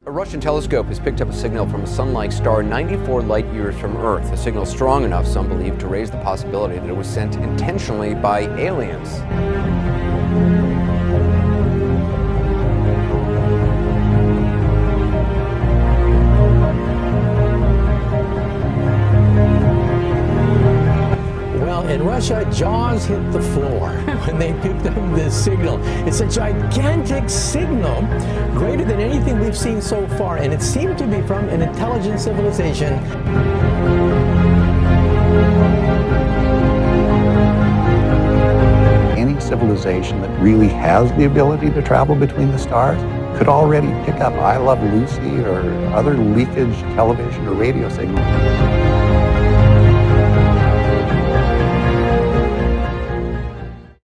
A Russian telescope has picked up a signal from a sun-like star 94 light-years from Earth. A signal strong enough, some believe, to raise the possibility that it was sent intentionally by aliens. In Russia, jaws hit the floor when they picked up this signal. It's a gigantic signal, greater than anything we've seen so far, and it seemed to be from an intelligent civilization. Any civilization that really has the ability to travel between the stars could already pick up I Love Lucy or other leakage television or radio signals.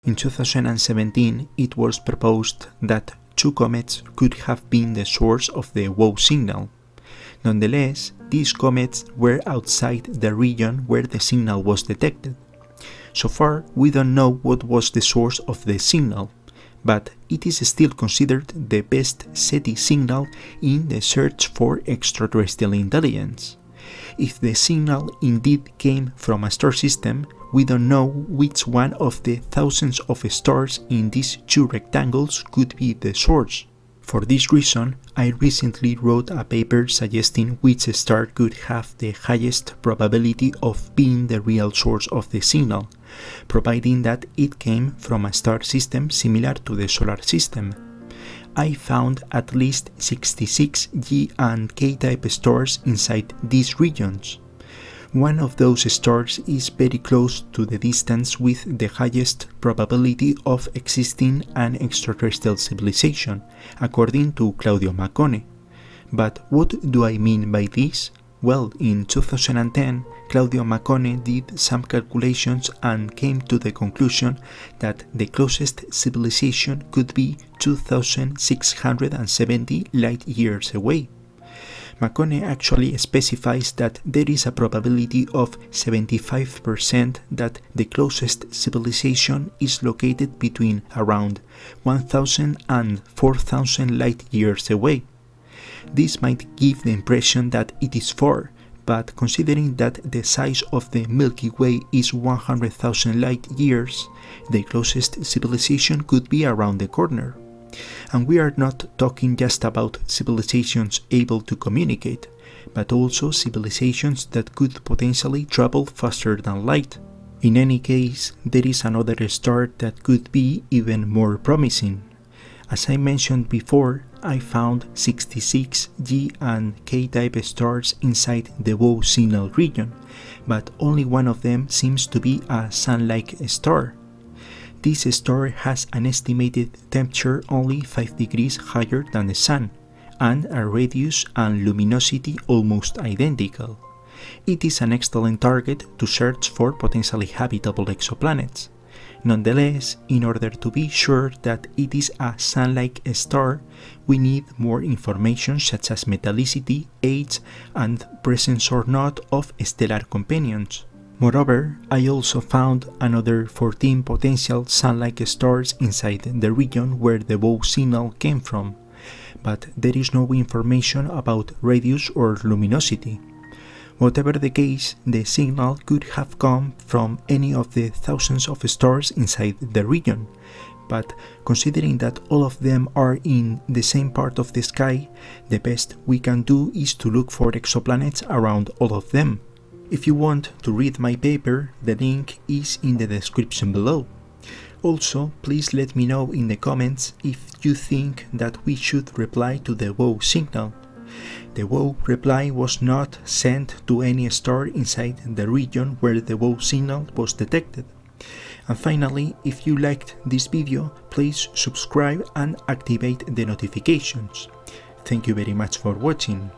In 2017, it was proposed that two comets could have been the source of the WOW signal. Nonetheless, these comets were outside the region where the signal was detected. So far, we don't know what was the source of the signal, but it is still considered the best SETI signal in the search for extraterrestrial intelligence. If the signal indeed came from a star system, we don't know which one of the thousands of stars in these two rectangles could be the source. For this reason, I recently wrote a paper suggesting which star could have the highest probability of being the real source of the signal, providing that it came from a star system similar to the solar system. I found at least 66 G and K-type stars inside these regions. One of those stars is very close to the distance with the highest probability of existing an extraterrestrial civilization, according to Claudio Maccone. But what do I mean by this? Well, in 2010, Claudio Maccone did some calculations and came to the conclusion that the closest civilization could be 2,670 light-years away. Maccone actually specifies that there is a probability of 75% that the closest civilization is located between around 1,000 and 4,000 light-years away. This might give the impression that it is far, but considering that the size of the Milky Way is 100,000 light-years, the closest civilization could be around the corner. And we are not talking just about civilizations able to communicate, but also civilizations that could potentially travel faster than light. In any case, there is another star that could be even more promising. As I mentioned before, I found 66 G and K-type stars inside the WOW signal region, but only one of them seems to be a sun-like star. This star has an estimated temperature only 5 degrees higher than the Sun, and a radius and luminosity almost identical. It is an excellent target to search for potentially habitable exoplanets. Nonetheless, in order to be sure that it is a sun-like star, we need more information such as metallicity, age, and presence or not of stellar companions. Moreover, I also found another 14 potential sun-like stars inside the region where the WOW signal came from, but there is no information about radius or luminosity. Whatever the case, the signal could have come from any of the thousands of stars inside the region, but considering that all of them are in the same part of the sky, the best we can do is to look for exoplanets around all of them. If you want to read my paper, the link is in the description below. Also, please let me know in the comments if you think that we should reply to the WOW signal. The WOW reply was not sent to any star inside the region where the WOW signal was detected. And finally, if you liked this video, please subscribe and activate the notifications. Thank you very much for watching.